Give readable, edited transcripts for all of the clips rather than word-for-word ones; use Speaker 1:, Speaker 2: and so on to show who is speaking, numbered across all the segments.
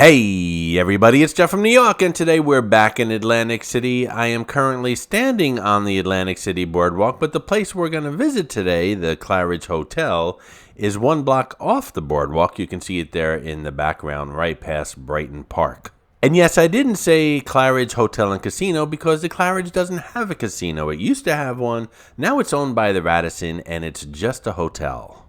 Speaker 1: Hey everybody, it's Jeff from New York, and today we're back in Atlantic City. I am currently standing on the Atlantic City Boardwalk, but the place we're going to visit today, the Claridge Hotel, is one block off the boardwalk. You can see it there in the background, right past Brighton Park. And yes, I didn't say Claridge Hotel and Casino because the Claridge doesn't have a casino. It used to have one. Now it's owned by the Radisson, and it's just a hotel.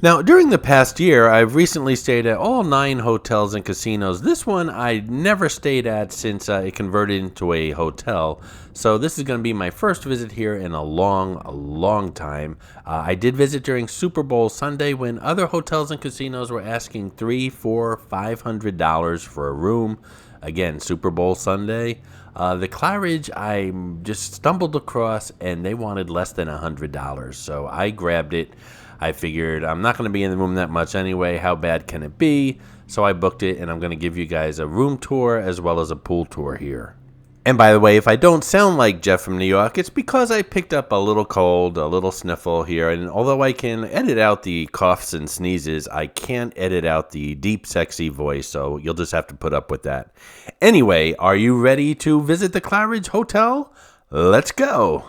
Speaker 1: Now, during the past year, I've recently stayed at all 9 hotels and casinos. This one I never stayed at since it converted into a hotel. So this is going to be my first visit here in a long time. I did visit during Super Bowl Sunday when other hotels and casinos were asking $300, $400, $500 for a room. Again, Super Bowl Sunday. The Claridge I just stumbled across and they wanted less than $100. So I grabbed it. I figured I'm not going to be in the room that much anyway. How bad can it be? So I booked it, and I'm going to give you guys a room tour as well as a pool tour here. And by the way, if I don't sound like Jeff from New York, it's because I picked up a little cold, a little sniffle here. And although I can edit out the coughs and sneezes, I can't edit out the deep, sexy voice. So you'll just have to put up with that. Anyway, are you ready to visit the Claridge Hotel? Let's go.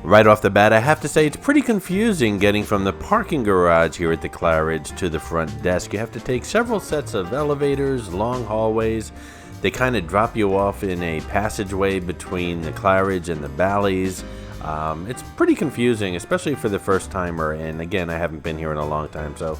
Speaker 1: Right off the bat, I have to say it's pretty confusing getting from the parking garage here at the Claridge to the front desk. You have to take several sets of elevators, long hallways. They kind of drop you off in a passageway between the Claridge and the Bally's. It's pretty confusing, especially for the first timer, and again, I haven't been here in a long time, so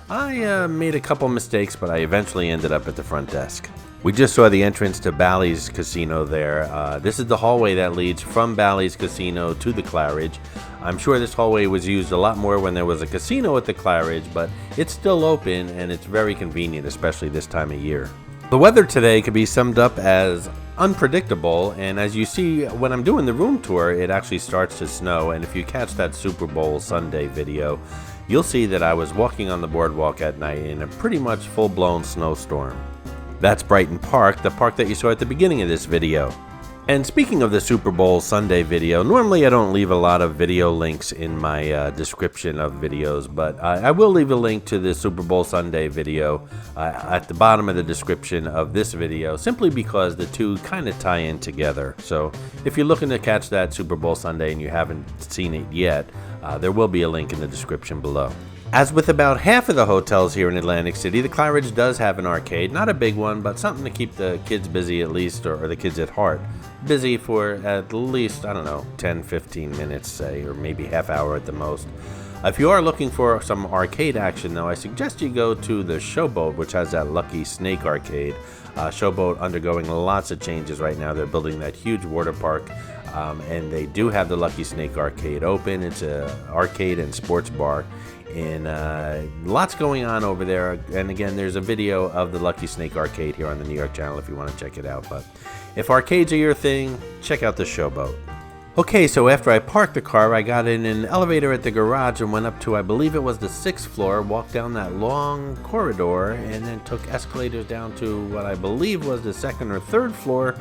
Speaker 1: I made a couple mistakes, but I eventually ended up at the front desk. We just saw the entrance to Bally's Casino there. This is the hallway that leads from Bally's Casino to the Claridge. I'm sure this hallway was used a lot more when there was a casino at the Claridge, but it's still open and it's very convenient, especially this time of year. The weather today could be summed up as unpredictable, and as you see when I'm doing the room tour, it actually starts to snow, and if you catch that Super Bowl Sunday video, you'll see that I was walking on the boardwalk at night in a pretty much full-blown snowstorm. That's Brighton Park, the park that you saw at the beginning of this video. And speaking of the Super Bowl Sunday video, normally I don't leave a lot of video links in my description of videos, but I will leave a link to the Super Bowl Sunday video at the bottom of the description of this video, simply because the two kind of tie in together. So if you're looking to catch that Super Bowl Sunday and you haven't seen it yet, there will be a link in the description below. As with about half of the hotels here in Atlantic City, the Claridge does have an arcade. Not a big one, but something to keep the kids busy at least, or the kids at heart busy for at least, 10, 15 minutes, say, or maybe half hour at the most. If you are looking for some arcade action, though, I suggest you go to the Showboat, which has that Lucky Snake arcade. Showboat undergoing lots of changes right now. They're building that huge water park, and they do have the Lucky Snake arcade open. It's an arcade and sports bar. And lots going on over there. And again, there's a video of the Lucky Snake arcade here on the New York channel if you want to check it out. But if arcades are your thing, check out the Showboat. Okay, so after I parked the car, I got in an elevator at the garage and went up to, I believe it was the 6th floor, walked down that long corridor, and then took escalators down to what I believe was the 2nd or 3rd floor,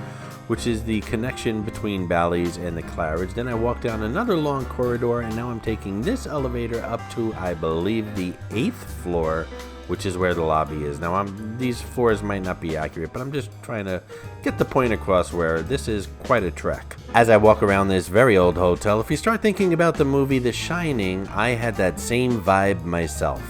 Speaker 1: which is the connection between Bally's and the Claridge. Then I walked down another long corridor, and now I'm taking this elevator up to, I believe, the 8th floor, which is where the lobby is. Now, these floors might not be accurate, but I'm just trying to get the point across where this is quite a trek. As I walk around this very old hotel, if you start thinking about the movie The Shining, I had that same vibe myself.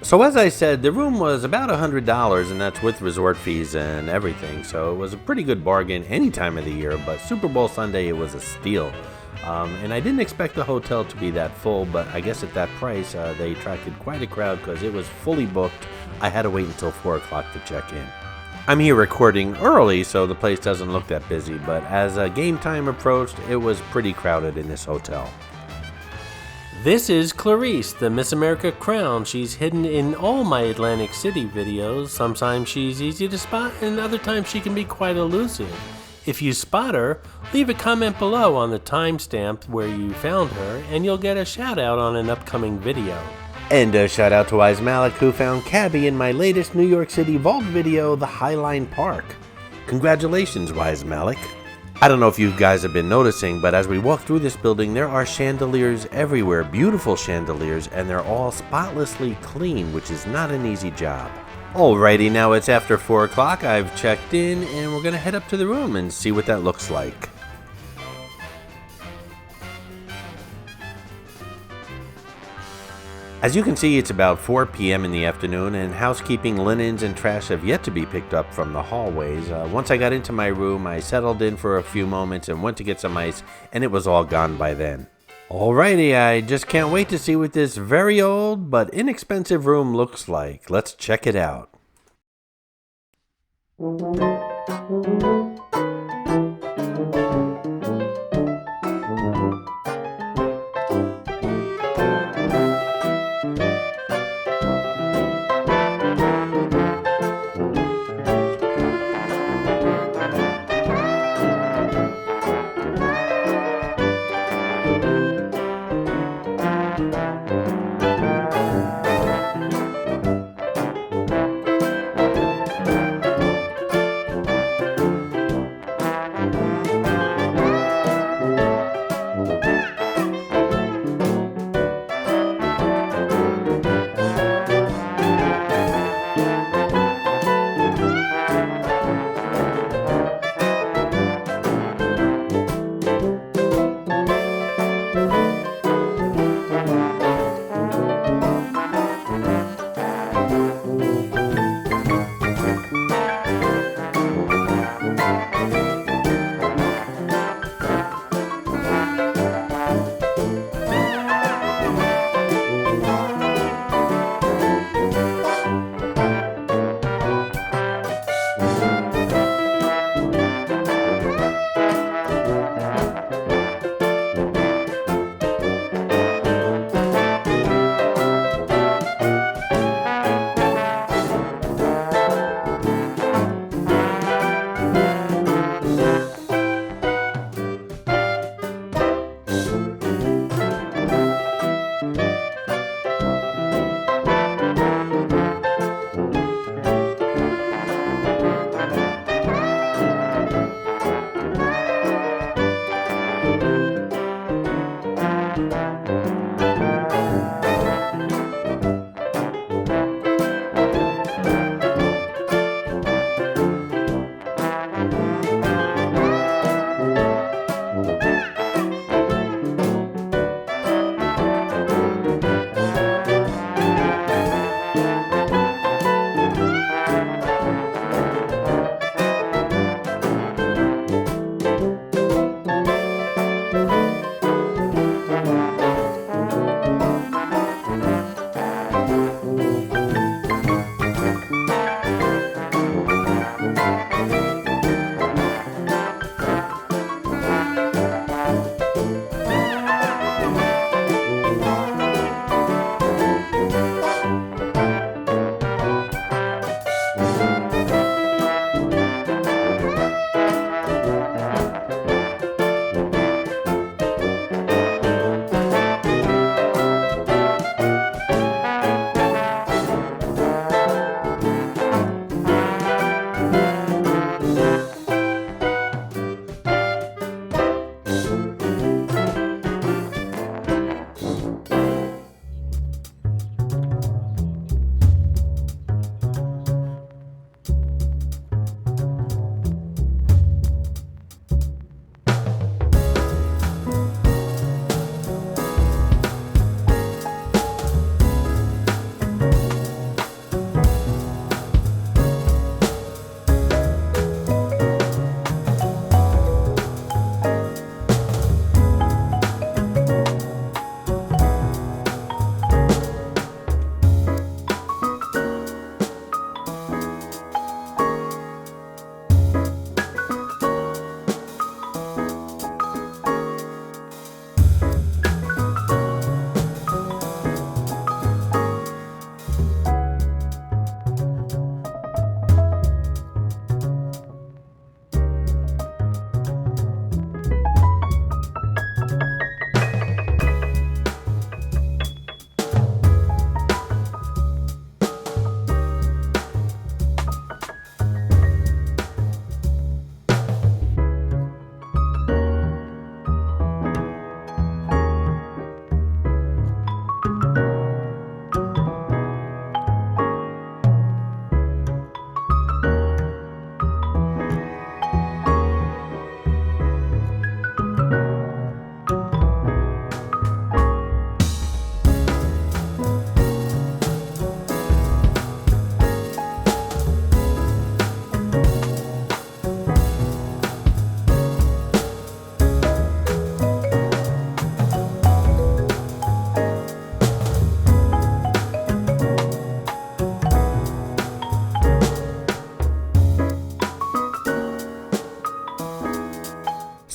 Speaker 1: So as I said, the room was about $100, and that's with resort fees and everything. So it was a pretty good bargain any time of the year, but Super Bowl Sunday, it was a steal. And I didn't expect the hotel to be that full, but I guess at that price, they attracted quite a crowd because it was fully booked. I had to wait until 4 o'clock to check in. I'm here recording early, so the place doesn't look that busy, but as game time approached, it was pretty crowded in this hotel.
Speaker 2: This is Clarice, the Miss America crown. She's hidden in all my Atlantic City videos. Sometimes she's easy to spot, and other times she can be quite elusive. If you spot her, leave a comment below on the timestamp where you found her, and you'll get a shout out on an upcoming video.
Speaker 1: And a shout out to Wise Malik, who found Cabby in my latest New York City Vault video, the Highline Park. Congratulations, Wise Malik. I don't know if you guys have been noticing, but as we walk through this building, there are chandeliers everywhere, beautiful chandeliers, and they're all spotlessly clean, which is not an easy job. Alrighty, now it's after 4 o'clock, I've checked in, and we're gonna head up to the room and see what that looks like. As you can see, it's about 4 p.m. in the afternoon, and housekeeping, linens, and trash have yet to be picked up from the hallways. Once I got into my room, I settled in for a few moments and went to get some ice, and it was all gone by then. Alrighty, I just can't wait to see what this very old but inexpensive room looks like. Let's check it out.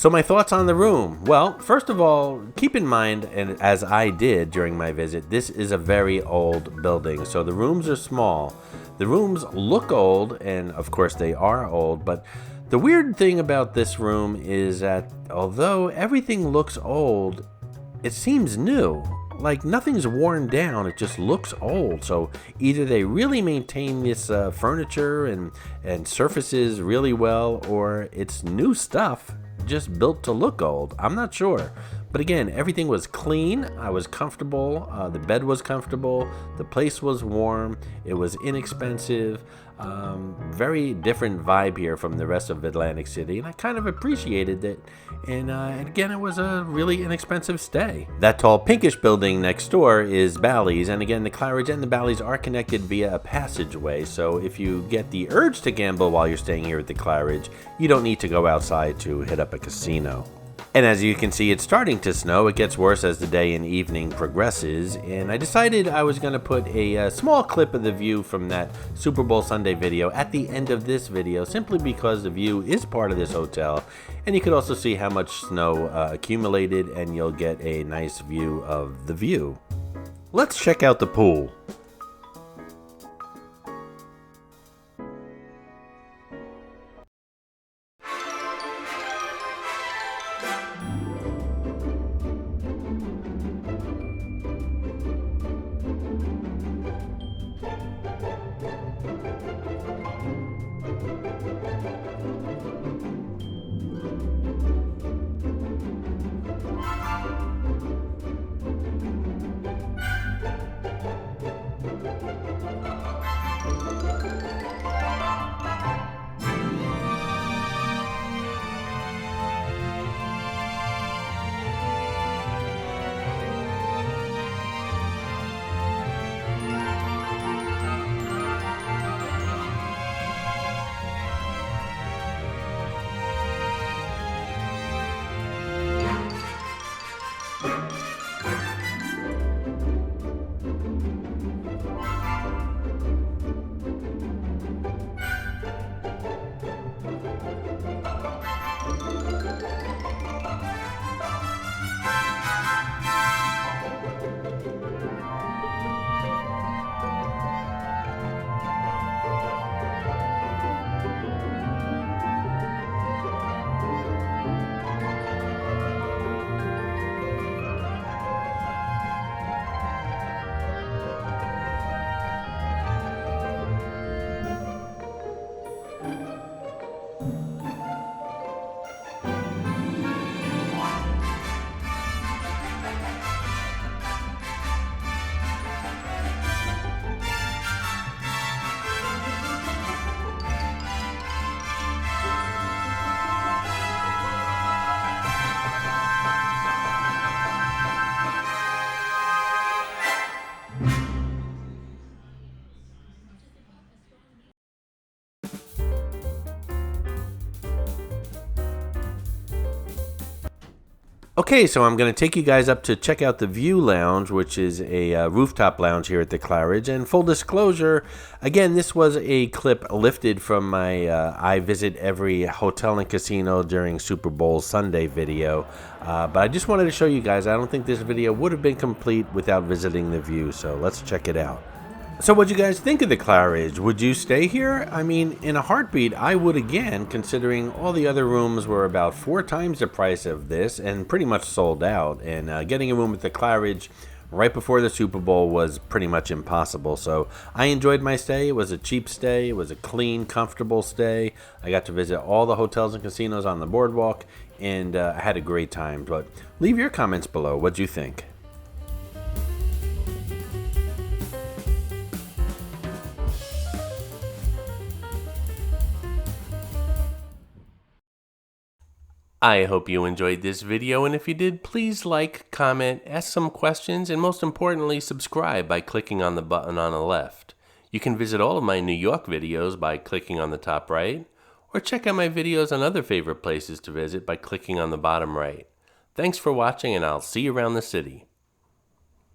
Speaker 1: So my thoughts on the room. Well, first of all, keep in mind, and as I did during my visit, this is a very old building. So the rooms are small. The rooms look old, and of course they are old, but the weird thing about this room is that although everything looks old, it seems new. Like nothing's worn down, it just looks old. So either they really maintain this furniture and surfaces really well, or it's new stuff just built to look old. I'm not sure. But again, everything was clean. I was comfortable. The bed was comfortable. The place was warm. It was inexpensive. Very different vibe here from the rest of Atlantic City, and I kind of appreciated it. And again, it was a really inexpensive stay. That tall pinkish building next door is Bally's, and again, the Claridge and the Bally's are connected via a passageway. So if you get the urge to gamble while you're staying here at the Claridge, you don't need to go outside to hit up a casino. And as you can see, it's starting to snow. It gets worse as the day and evening progresses, and I decided I was going to put a small clip of the view from that Super Bowl Sunday video at the end of this video, simply because the view is part of this hotel, and you could also see how much snow accumulated, and you'll get a nice view of the view. Let's check out the pool. Okay, so I'm going to take you guys up to check out the View Lounge, which is a rooftop lounge here at the Claridge. And full disclosure, again, this was a clip lifted from my I visit every hotel and casino during Super Bowl Sunday video. But I just wanted to show you guys, I don't think this video would have been complete without visiting the View, so let's check it out. So what'd you guys think of the Claridge? Would you stay here? I mean, in a heartbeat, I would again, considering all the other rooms were about 4 times the price of this and pretty much sold out. And getting a room at the Claridge right before the Super Bowl was pretty much impossible. So I enjoyed my stay. It was a cheap stay. It was a clean, comfortable stay. I got to visit all the hotels and casinos on the boardwalk, and I had a great time. But leave your comments below. What'd you think?
Speaker 2: I hope you enjoyed this video, and if you did, please like, comment, ask some questions, and most importantly, subscribe by clicking on the button on the left. You can visit all of my New York videos by clicking on the top right, or check out my videos on other favorite places to visit by clicking on the bottom right. Thanks for watching, and I'll see you around the city.